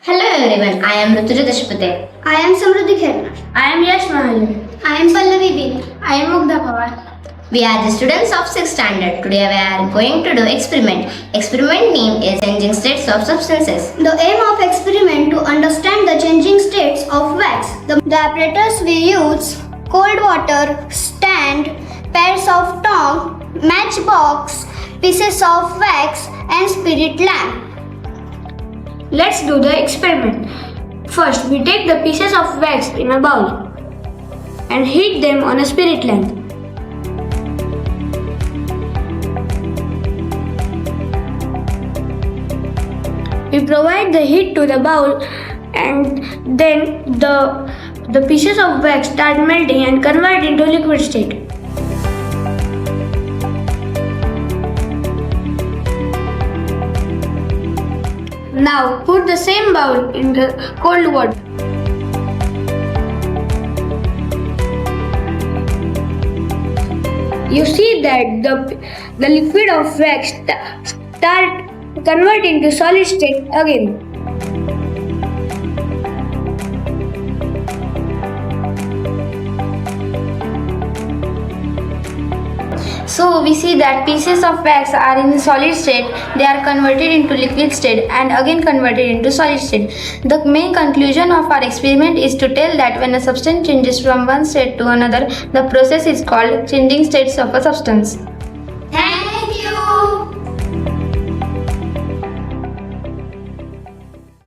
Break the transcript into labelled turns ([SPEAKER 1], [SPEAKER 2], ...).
[SPEAKER 1] Hello everyone, I am Rutuja Deshpate.
[SPEAKER 2] I am Samruddhi Kherna.
[SPEAKER 3] I am Yash Mahajan.
[SPEAKER 2] I am Pallavi Bini.
[SPEAKER 3] I am Mugdha Pawar.
[SPEAKER 1] We are the students of 6th standard. Today we are going to do experiment. Experiment name is changing states of substances.
[SPEAKER 2] The aim of experiment to understand the changing states of wax. The apparatus we use: cold water, stand, pairs of tongue, matchbox, pieces of wax, and spirit lamp.
[SPEAKER 3] Let's do the experiment. First, we take the pieces of wax in a bowl and heat them on a spirit lamp. We provide the heat to the bowl and then the pieces of wax start melting and convert into liquid state. Now put the same bowl in the cold water. You see that the liquid of wax start convert into solid state again.
[SPEAKER 4] So we see that pieces of wax are in solid state, they are converted into liquid state and again converted into solid state. The main conclusion of our experiment is to tell that when a substance changes from one state to another, the process is called changing states of a substance.